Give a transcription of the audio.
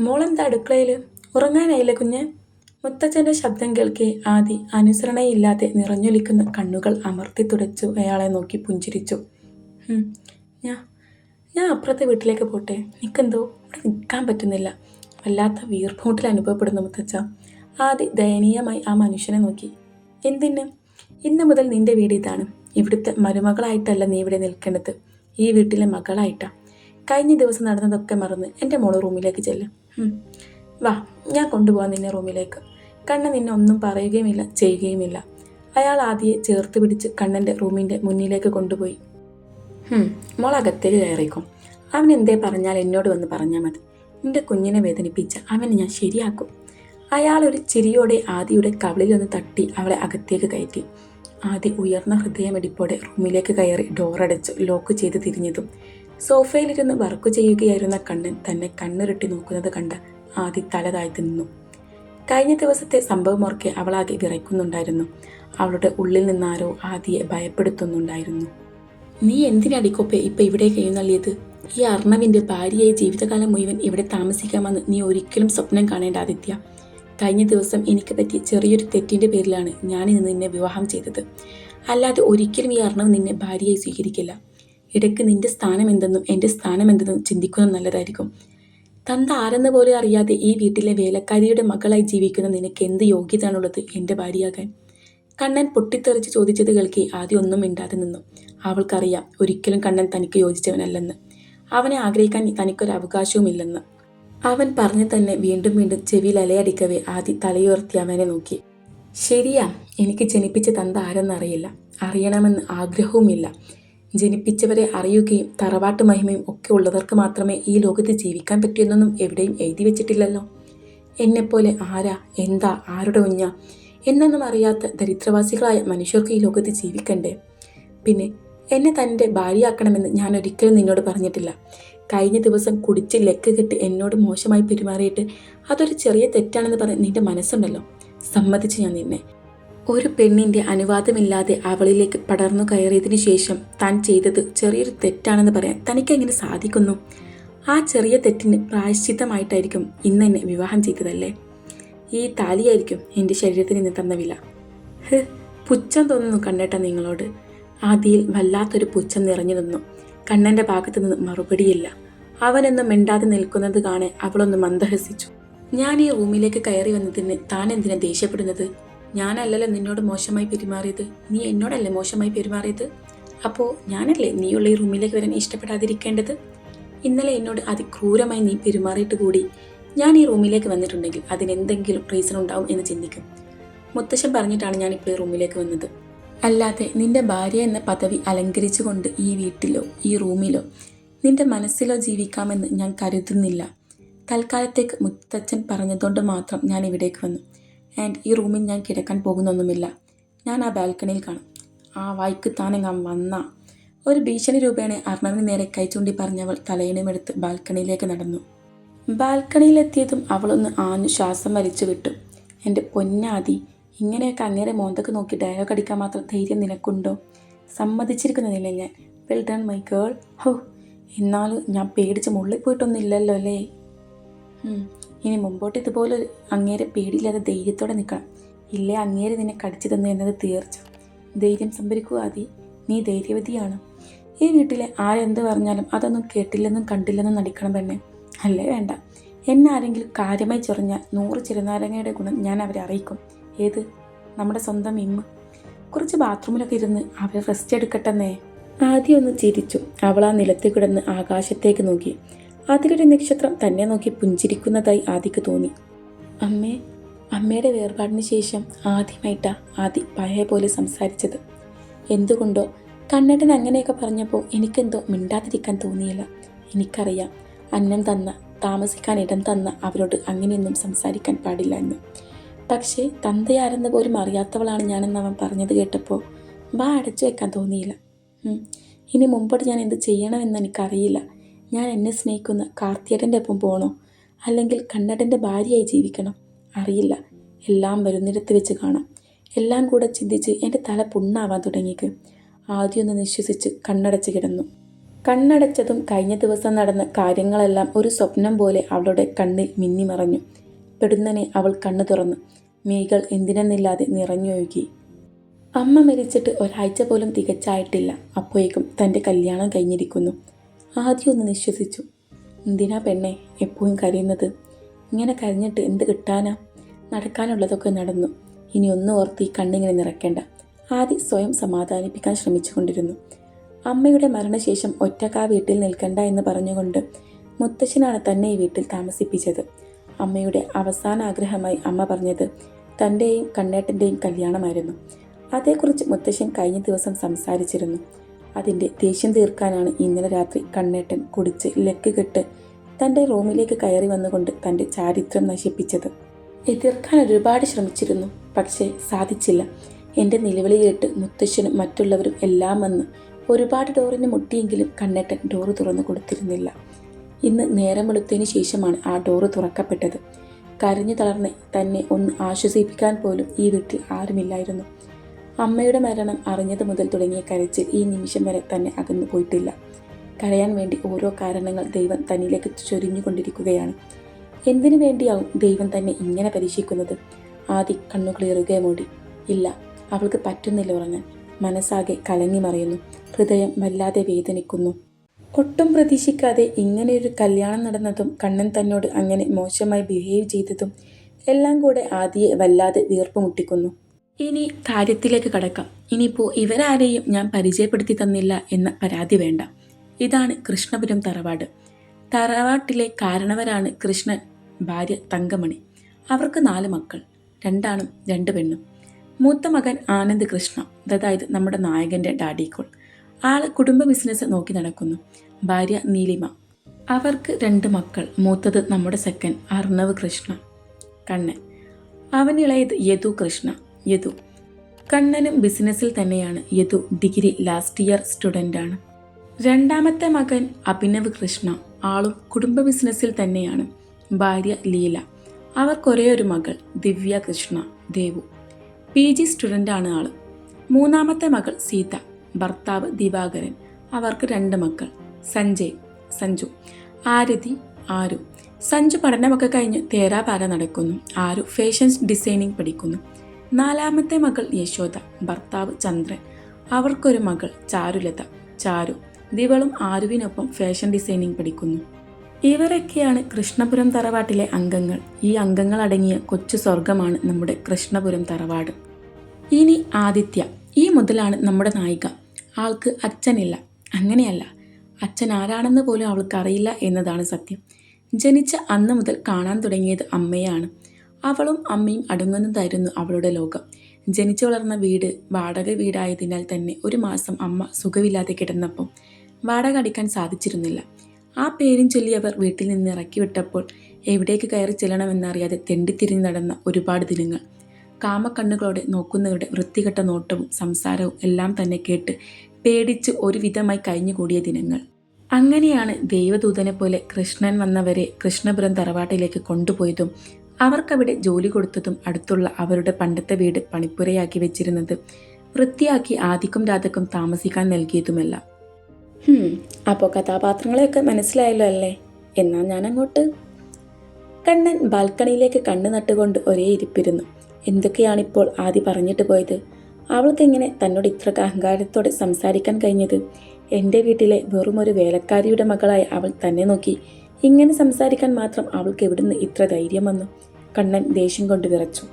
മോളെന്താ അടുക്കളയിൽ? ഉറങ്ങാനായില്ലേ കുഞ്ഞ്? മുത്തച്ഛൻ്റെ ശബ്ദം കേൾക്കെ ആദി അനുസരണയില്ലാതെ നിറഞ്ഞൊലിക്കുന്ന കണ്ണുകൾ അമർത്തി തുടച്ചു അയാളെ നോക്കി പുഞ്ചിരിച്ചു. "ഹും, ഞാ ഞാൻ അപ്പുറത്തെ വീട്ടിലേക്ക് പോട്ടെ. നിൽക്കെന്തോ ഇവിടെ നിൽക്കാൻ പറ്റുന്നില്ല. വല്ലാത്ത വീർപ്പുമുട്ടൽ അനുഭവപ്പെടുന്നു മുത്തച്ഛ." ആദി ദയനീയമായി ആ മനുഷ്യനെ നോക്കി. "എന്തിന്? ഇന്നു മുതൽ നിന്റെ വീട് ഇതാണ്. ഇവിടുത്തെ മരുമകളായിട്ടല്ല നീ ഇവിടെ നിൽക്കേണ്ടത്, ഈ വീട്ടിലെ മകളായിട്ടാ. കഴിഞ്ഞ ദിവസം നടന്നതൊക്കെ മറന്ന് എൻ്റെ മോള് റൂമിലേക്ക് ചെല്ല്. വാ, ഞാൻ കൊണ്ടുപോകാം നിന്നെ റൂമിലേക്ക്." കണ്ണൻ നിന്നെ ഒന്നും പറയുകയുമില്ല ചെയ്യുകയുമില്ല. അയാൾ ആദിയെ ചേർത്ത് പിടിച്ച് കണ്ണൻ്റെ റൂമിൻ്റെ മുന്നിലേക്ക് കൊണ്ടുപോയി. മോൾ അകത്തേക്ക് കയറിക്കും. അവൻ എന്തേ പറഞ്ഞാൽ എന്നോട് വന്ന് പറഞ്ഞാൽ മതി. നിന്റെ കുഞ്ഞിനെ വേദനിപ്പിച്ച അവനെ ഞാൻ ശരിയാക്കും. അയാൾ ഒരു ചിരിയോടെ ആദിയുടെ കവിളിലൊന്ന് തട്ടി അവളെ അകത്തേക്ക് കയറ്റി. ആദി ഉയർന്ന ഹൃദയമിടിപ്പോടെ റൂമിലേക്ക് കയറി ഡോറടച്ച് ലോക്ക് ചെയ്ത് തിരിഞ്ഞതും സോഫയിലിരുന്ന് വർക്ക് ചെയ്യുകയായിരുന്ന കണ്ണൻ തന്നെ കണ്ണുരുട്ടി നോക്കുന്നത് കണ്ട് ആദി തല താഴ്ത്തി നിന്നു. കഴിഞ്ഞ ദിവസത്തെ സംഭവമോർക്കെ അവളാകെ വിറയ്ക്കുന്നുണ്ടായിരുന്നു. അവളുടെ ഉള്ളിൽ നിന്നാരോ ആദിയെ ഭയപ്പെടുത്തുന്നുണ്ടായിരുന്നു. "നീ എന്തിനടിക്കൊപ്പെ ഇപ്പം ഇവിടെ കഴിയുന്നള്ളിയത്? ഈ അർണവിൻ്റെ ഭാര്യയായി ജീവിതകാലം മുഴുവൻ ഇവിടെ താമസിക്കാമെന്ന് നീ ഒരിക്കലും സ്വപ്നം കാണേണ്ട ആദിത്യ. കഴിഞ്ഞ ദിവസം എനിക്ക് പറ്റിയ ചെറിയൊരു തെറ്റിൻ്റെ പേരിലാണ് ഞാനിന്ന് നിന്നെ വിവാഹം ചെയ്തത്. അല്ലാതെ ഒരിക്കലും ഈ അർണവ് നിന്നെ ഭാര്യയായി സ്വീകരിക്കില്ല. ഇടയ്ക്ക് നിന്റെ സ്ഥാനം എന്തെന്നും എൻ്റെ സ്ഥാനം എന്തെന്നും ചിന്തിക്കുന്നത് നല്ലതായിരിക്കും. തന്ത ആരെന്ന് പോലും അറിയാതെ ഈ വീട്ടിലെ വേലക്കാരിയുടെ മകളായി ജീവിക്കുന്ന നിനക്ക് എന്ത് യോഗ്യതയാണുള്ളത് എൻ്റെ ഭാര്യയാകാൻ?" കണ്ണൻ പൊട്ടിത്തെറിച്ച് ചോദിച്ചത് കേൾക്കി ആദ്യം ഒന്നും മിണ്ടാതെ നിന്നു. അവൾക്കറിയാം ഒരിക്കലും കണ്ണൻ തനിക്ക് യോജിച്ചവനല്ലെന്ന്, അവനെ ആഗ്രഹിക്കാൻ തനിക്കൊരു അവകാശവുമില്ലെന്ന്. അവൻ പറഞ്ഞു തന്നെ വീണ്ടും വീണ്ടും ചെവിയിൽ അലയടിക്കവേ ആദി തലയുയർത്തി അവനെ നോക്കി. "ശരിയാ, എനിക്ക് ജനിപ്പിച്ച തന്ത ആരെന്നറിയില്ല, അറിയണമെന്ന് ആഗ്രഹവുമില്ല. ജനിപ്പിച്ചവരെ അറിയുകയും തറവാട്ട് മഹിമയും ഒക്കെ ഉള്ളവർക്ക് മാത്രമേ ഈ ലോകത്ത് ജീവിക്കാൻ പറ്റൂ എന്നൊന്നും എവിടെയും എഴുതി വെച്ചിട്ടില്ലല്ലോ. എന്നെപ്പോലെ ആരാ, എന്താ, ആരുടെ കുഞ്ഞ എന്നൊന്നും അറിയാത്ത ദരിദ്രവാസികളായ മനുഷ്യർക്ക് ഈ ലോകത്ത് ജീവിക്കണ്ടേ? പിന്നെ എന്നെ തൻ്റെ ഭാര്യയാക്കണമെന്ന് ഞാൻ ഒരിക്കലും നിന്നോട് പറഞ്ഞിട്ടില്ല. കഴിഞ്ഞ ദിവസം കുടിച്ച് ലെക്ക് കെട്ട് എന്നോട് മോശമായി പെരുമാറിയിട്ട് അതൊരു ചെറിയ തെറ്റാണെന്ന് പറഞ്ഞ് നിന്റെ മനസ്സുണ്ടല്ലോ, സമ്മതിച്ച് ഞാൻ നിന്നെ. ഒരു പെണ്ണിൻ്റെ അനുവാദമില്ലാതെ അവളിലേക്ക് പടർന്നു കയറിയതിനു ശേഷം താൻ ചെയ്തത് ചെറിയൊരു തെറ്റാണെന്ന് പറയാൻ തനിക്കെങ്ങനെ സാധിക്കുന്നു? ആ ചെറിയ തെറ്റിന് പ്രായശ്ചിത്തമായിട്ടായിരിക്കും ഇന്ന് എന്നെ വിവാഹം ചെയ്തതല്ലേ? ഈ താലിയായിരിക്കും എൻ്റെ ശരീരത്തിന് ഇന്ന് തന്ന വില." പുച്ഛം തോന്നുന്നു കണ്ണേട്ട നിങ്ങളോട്." ആദിയിൽ വല്ലാത്തൊരു പുച്ഛം നിറഞ്ഞു നിന്നു. കണ്ണൻ്റെ ഭാഗത്തു നിന്ന് മറുപടിയില്ല. അവനൊന്നും മിണ്ടാതെ നിൽക്കുന്നത് കാണെ അവളൊന്ന് മന്ദഹസിച്ചു. "ഞാൻ ഈ റൂമിലേക്ക് കയറി വന്നതിന് താൻ എന്തിനാ ദേഷ്യപ്പെടുന്നത്? ഞാനല്ലല്ലോ നിന്നോട് മോശമായി പെരുമാറിയത്, നീ എന്നോടല്ലേ മോശമായി പെരുമാറിയത്? അപ്പോൾ ഞാനല്ലേ നീയുള്ള ഈ റൂമിലേക്ക് വരാൻ ഇഷ്ടപ്പെടാതിരിക്കേണ്ടത്? ഇന്നലെ എന്നോട് അതിക്രൂരമായി നീ പെരുമാറിയിട്ട് കൂടി ഞാൻ ഈ റൂമിലേക്ക് വന്നിട്ടുണ്ടെങ്കിൽ അതിനെന്തെങ്കിലും റീസൺ ഉണ്ടാവും എന്ന് ചിന്തിക്കും. മുത്തശ്ശൻ പറഞ്ഞിട്ടാണ് ഞാനിപ്പോൾ ഈ റൂമിലേക്ക് വന്നത്. അല്ലാതെ നിന്റെ ഭാര്യ എന്ന പദവി അലങ്കരിച്ചുകൊണ്ട് ഈ വീട്ടിലോ ഈ റൂമിലോ നിന്റെ മനസ്സിലോ ജീവിക്കാമെന്ന് ഞാൻ കരുതുന്നില്ല. തൽക്കാലത്തേക്ക് മുത്തച്ഛൻ പറഞ്ഞതുകൊണ്ട് മാത്രം ഞാൻ ഇവിടേക്ക് വന്നു. ആൻഡ് ഈ റൂമിൽ ഞാൻ കിടക്കാൻ പോകുന്നൊന്നുമില്ല. ഞാൻ ആ ബാൽക്കണിയിൽ കാണും. ആ വായിക്ക് താനെങ്ങാൻ വന്നാ." ഒരു ഭീഷണി രൂപേണ അർണവിന് നേരെ കൈ ചൂണ്ടി പറഞ്ഞവൾ തലയിണയുമെടുത്ത് ബാൽക്കണിയിലേക്ക് നടന്നു. ബാൽക്കണിയിലെത്തിയതും അവളൊന്ന് ആഞ്ഞു ശ്വാസം വലിച്ചു വിട്ടു. "എൻ്റെ പൊന്നാദി, ഇങ്ങനെയൊക്കെ അങ്ങേരെ മോന്തക്ക് നോക്കി ഡയലോഗ് അടിക്കാൻ മാത്രം ധൈര്യം നിനക്കുണ്ടോ? സമ്മതിച്ചിരിക്കുന്നതില്ലേ ഞാൻ. Well done my girl." "ഹോ, എന്നാലും ഞാൻ പേടിച്ച് മുള്ളിപ്പോയിട്ടൊന്നുമില്ലല്ലോ അല്ലേ? ഇനി മുമ്പോട്ട് ഇതുപോലെ അങ്ങേരെ പേടിയില്ലാതെ ധൈര്യത്തോടെ നിൽക്കണം. ഇല്ലേ അങ്ങേരെ നിന്നെ കടിച്ചു തന്നു എന്നത് തീർച്ച. ധൈര്യം സംഭരിക്കുക ആദി, നീ ധൈര്യവതിയാണ്. ഈ വീട്ടിലെ ആരെന്ത് പറഞ്ഞാലും അതൊന്നും കേട്ടില്ലെന്നും കണ്ടില്ലെന്നും നടിക്കണം പെണ്ണെ. അല്ലേ വേണ്ട. എന്നെ ആരെങ്കിലും കാര്യമായി ചൊറിഞ്ഞാൽ 100 ചെറുനാരങ്ങയുടെ ഗുണം ഞാൻ അവരെ അറിയിക്കും. ഏത്? നമ്മുടെ സ്വന്തം ഇമ്മ. കുറച്ച് ബാത്റൂമിലൊക്കെ ഇരുന്ന് അവർ റെസ്റ്റ് എടുക്കട്ടെന്നേ." ആദ്യം ഒന്ന് ചിരിച്ചു. അവൾ ആ നിലത്ത് കിടന്ന് ആകാശത്തേക്ക് നോക്കി. അതിലൊരു നക്ഷത്രം തന്നെ നോക്കി പുഞ്ചിരിക്കുന്നതായി ആദിക്ക് തോന്നി. അമ്മയുടെ വേർപാടിന് ശേഷം ആദ്യമായിട്ടാ ആദി പഴയ പോലെ സംസാരിച്ചത്. എന്തുകൊണ്ടോ കണ്ണേട്ടൻ അങ്ങനെയൊക്കെ പറഞ്ഞപ്പോൾ എനിക്കെന്തോ മിണ്ടാതിരിക്കാൻ തോന്നിയില്ല. എനിക്കറിയാം അന്നം തന്ന, താമസിക്കാൻ ഇടം തന്ന അവരോട് അങ്ങനെയൊന്നും സംസാരിക്കാൻ പാടില്ല എന്ന്. പക്ഷേ തന്തയാരെന്ന് പോലും അറിയാത്തവളാണ് ഞാനെന്ന് അവൻ പറഞ്ഞത് കേട്ടപ്പോൾ വാ അടച്ചു വെക്കാൻ തോന്നിയില്ല. ഇനി മുമ്പോട്ട് ഞാൻ എന്ത് ചെയ്യണമെന്ന് എനിക്കറിയില്ല. ഞാൻ എന്നെ സ്നേഹിക്കുന്ന കാർത്തിയേട്ടൻ്റെ ഒപ്പം പോകണോ, അല്ലെങ്കിൽ കണ്ണേട്ടൻ്റെ ഭാര്യയായി ജീവിക്കണം? അറിയില്ല. എല്ലാം വരുന്നിടത്ത് വെച്ച് കാണാം. എല്ലാം കൂടെ ചിന്തിച്ച് എൻ്റെ തല പുണ്ണാവാൻ തുടങ്ങിക്ക്. ആദ്യമൊന്ന് നിശ്വസിച്ച് കണ്ണടച്ച് കിടന്നു. കണ്ണടച്ചതും കഴിഞ്ഞ ദിവസം നടന്ന കാര്യങ്ങളെല്ലാം ഒരു സ്വപ്നം പോലെ അവളുടെ കണ്ണിൽ മിന്നിമറഞ്ഞു. പെടുന്നനെ അവൾ കണ്ണു തുറന്നു. മിഴികൾ എന്തിനെന്നില്ലാതെ നിറഞ്ഞൊഴുകി. അമ്മ മരിച്ചിട്ട് ഒരാഴ്ച പോലും തികച്ചായിട്ടില്ല. അപ്പോഴേക്കും തൻ്റെ കല്യാണം കഴിഞ്ഞിരിക്കുന്നു. ആദ്യം ഒന്ന് നിശ്വസിച്ചു. എന്തിനാ പെണ്ണെ എപ്പോഴും കരയുന്നത്? ഇങ്ങനെ കരഞ്ഞിട്ട് എന്ത് കിട്ടാനാ? നടക്കാനുള്ളതൊക്കെ നടന്നു. ഇനി ഒന്നും ഓർത്ത് ഈ കണ്ണിങ്ങനെ നിറയ്ക്കേണ്ട. ആദ്യം സ്വയം സമാധാനിപ്പിക്കാൻ ശ്രമിച്ചുകൊണ്ടിരുന്നു. അമ്മയുടെ മരണശേഷം ഒറ്റക്കാ വീട്ടിൽ നിൽക്കണ്ട എന്ന് പറഞ്ഞുകൊണ്ട് മുത്തശ്ശനാണ് തന്നെ ഈ വീട്ടിൽ താമസിപ്പിച്ചത്. അമ്മയുടെ അവസാന ആഗ്രഹമായി അമ്മ പറഞ്ഞത് തൻ്റെയും കണ്ണേട്ടൻ്റെയും കല്യാണമായിരുന്നു. അതേക്കുറിച്ച് മുത്തശ്ശൻ കഴിഞ്ഞ ദിവസം സംസാരിച്ചിരുന്നു. അതിൻ്റെ ദേഷ്യം തീർക്കാനാണ് ഇന്നലെ രാത്രി കണ്ണേട്ടൻ കുടിച്ച് ലക്ക് കെട്ട് തൻ്റെ റൂമിലേക്ക് കയറി വന്നുകൊണ്ട് തൻ്റെ ചാരിത്രം നശിപ്പിച്ചത്. എതിർക്കാൻ ഒരുപാട് ശ്രമിച്ചിരുന്നു, പക്ഷേ സാധിച്ചില്ല. എൻ്റെ നിലവിളി കേട്ട് മുത്തശ്ശനും മറ്റുള്ളവരും എല്ലാം വന്ന് ഒരുപാട് ഡോറിന് മുട്ടിയെങ്കിലും കണ്ണേട്ടൻ ഡോറ് തുറന്നു കൊടുത്തിരുന്നില്ല. ഇന്ന് നേരം വെളുത്തതിന് ശേഷമാണ് ആ ഡോറ് തുറക്കപ്പെട്ടത്. കരഞ്ഞു തളർന്ന് തന്നെ ഒന്ന് ആശ്വസിപ്പിക്കാൻ പോലും ഈ വീട്ടിൽ ആരുമില്ലായിരുന്നു. അമ്മയുടെ മരണം അറിഞ്ഞത് മുതൽ തുടങ്ങിയ കരച്ചിൽ ഈ നിമിഷം വരെ തന്നെ അകന്നു പോയിട്ടില്ല. കരയാൻ വേണ്ടി ഓരോ കാരണങ്ങൾ ദൈവം തന്നിലേക്ക് ചൊരിഞ്ഞുകൊണ്ടിരിക്കുകയാണ്. എന്തിനു വേണ്ടിയാവും ദൈവം തന്നെ ഇങ്ങനെ പരീക്ഷിക്കുന്നത്? ആദി കണ്ണുകളിറുകെ മൂടി. ഇല്ല, അവൾക്ക് പറ്റുന്നില്ല ഉറങ്ങാൻ. മനസ്സാകെ കലങ്ങി മറിയുന്നു. ഹൃദയം വല്ലാതെ വേദനിക്കുന്നു. ഒട്ടും പ്രതീക്ഷിക്കാതെ ഇങ്ങനെയൊരു കല്യാണം നടന്നതും കണ്ണൻ തന്നോട് അങ്ങനെ മോശമായി ബിഹേവ് ചെയ്തതും എല്ലാം കൂടെ ആദിയെ വല്ലാതെ വീർപ്പ് മുട്ടിക്കുന്നു. ഇനി കാര്യത്തിലേക്ക് കടക്കാം. ഇനിയിപ്പോൾ ഇവരാരെയും ഞാൻ പരിചയപ്പെടുത്തി തന്നില്ല എന്ന പരാതി വേണ്ട. ഇതാണ് കൃഷ്ണപുരം തറവാട്. തറവാട്ടിലെ കാരണവരാണ് കൃഷ്ണൻ, ഭാര്യ തങ്കമണി. അവർക്ക് 4 മക്കൾ, 2 ആണും 2 പെണ്ണും. മൂത്ത മകൻ ആനന്ദ് കൃഷ്ണ, അതായത് നമ്മുടെ നായകൻ്റെ ഡാഡിക്കോൾ. ആൾ കുടുംബ ബിസിനസ് നോക്കി നടക്കുന്നു. ഭാര്യ നീലിമ. അവർക്ക് 2 മക്കൾ. മൂത്തത് നമ്മുടെ സെക്കൻ അർണവ് കൃഷ്ണ, കണ്ണൻ. അവനിളയത് യദു കൃഷ്ണ, യദു. കണ്ണനും ബിസിനസ്സിൽ തന്നെയാണ്. യദു ഡിഗ്രി ലാസ്റ്റ് ഇയർ സ്റ്റുഡൻ്റാണ്. രണ്ടാമത്തെ മകൻ അഭിനവ് കൃഷ്ണ, ആളും കുടുംബ ബിസിനസ്സിൽ തന്നെയാണ്. ഭാര്യ ലീല. അവർക്കൊരേ ഒരു മകൾ ദിവ്യ കൃഷ്ണ, ദേവു. PG സ്റ്റുഡൻ്റാണ് ആൾ. മൂന്നാമത്തെ മകൾ സീത, ഭർത്താവ് ദിവാകരൻ. അവർക്ക് 2 മക്കൾ സഞ്ജയ്, സഞ്ജു. ആരതി, ആരു. സഞ്ജു പഠനമൊക്കെ കഴിഞ്ഞ് തേരാപാര നടക്കുന്നു. ആരു ഫാഷൻ ഡിസൈനിങ് പഠിക്കുന്നു. 4ാമത്തെ മകൾ യശോദ, ഭർത്താവ് ചന്ദ്രൻ. അവർക്കൊരു മകൾ ചാരുലത, ചാരു. ദിവളും ആരുവിനൊപ്പം ഫാഷൻ ഡിസൈനിങ് പഠിക്കുന്നു. ഇവരൊക്കെയാണ് കൃഷ്ണപുരം തറവാട്ടിലെ അംഗങ്ങൾ. ഈ അംഗങ്ങൾ അടങ്ങിയ കൊച്ചു സ്വർഗമാണ് നമ്മുടെ കൃഷ്ണപുരം തറവാട്. ഇനി ആദിത്യ. ഈ മുതലാണ് നമ്മുടെ നായിക. ആൾക്ക് അച്ഛനില്ല. അങ്ങനെയല്ല, അച്ഛൻ ആരാണെന്ന് പോലും അവൾക്ക് അറിയില്ല എന്നതാണ് സത്യം. ജനിച്ച അന്ന് മുതൽ കാണാൻ തുടങ്ങിയത് അമ്മയാണ്. അവളും അമ്മയും അടങ്ങുന്നതായിരുന്നു അവളുടെ ലോകം. ജനിച്ചു വളർന്ന വീട് വാടക വീടായതിനാൽ തന്നെ ഒരു മാസം അമ്മ സുഖമില്ലാതെ കിടന്നപ്പോൾ വാടക അടിക്കാൻ സാധിച്ചിരുന്നില്ല. ആ പേരും ചൊല്ലി അവർ വീട്ടിൽ നിന്ന് ഇറക്കി വിട്ടപ്പോൾ എവിടേക്ക് കയറി ചെല്ലണമെന്നറിയാതെ തെണ്ടിത്തിരിഞ്ഞ് നടന്ന ഒരുപാട് ദിനങ്ങൾ. കാമക്കണ്ണുകളോടെ നോക്കുന്നവരുടെ വൃത്തികെട്ട നോട്ടവും സംസാരവും എല്ലാം തന്നെ കേട്ട് പേടിച്ച് ഒരുവിധമായി കഴിഞ്ഞുകൂടിയ ദിനങ്ങൾ. അങ്ങനെയാണ് ദൈവദൂതനെ പോലെ കൃഷ്ണൻ വന്നവരെ കൃഷ്ണപുരം തറവാട്ടിലേക്ക് കൊണ്ടുപോയതും അവർക്കവിടെ ജോലി കൊടുത്തതും അടുത്തുള്ള അവരുടെ പണ്ടത്തെ വീട് പണിപ്പുരയാക്കി വെച്ചിരുന്നത് വൃത്തിയാക്കി ആദിക്കും രാധക്കും താമസിക്കാൻ നൽകിയതുമെല്ലാം. അപ്പോൾ കഥാപാത്രങ്ങളെയൊക്കെ മനസ്സിലായല്ലോ അല്ലേ? എന്നാൽ ഞാനങ്ങോട്ട്. കണ്ണൻ ബാൽക്കണിയിലേക്ക് കണ്ണു നട്ടുകൊണ്ട് ഒരേ ഇരിപ്പിരുന്നു. എന്തൊക്കെയാണിപ്പോൾ ആദി പറഞ്ഞിട്ട് പോയത്? അവൾക്കെങ്ങനെ തന്നോട് ഇത്ര അഹങ്കാരത്തോടെ സംസാരിക്കാൻ കഴിഞ്ഞത്? എൻ്റെ വീട്ടിലെ വെറുമൊരു വേലക്കാരിയുടെ മകളായ അവൾ തന്നെ നോക്കി ഇങ്ങനെ സംസാരിക്കാൻ മാത്രം അവൾക്ക് എവിടുന്ന് ഇത്ര ധൈര്യം വന്നു? കണ്ണൻ ദേഷ്യം കൊണ്ട് വിറച്ചു.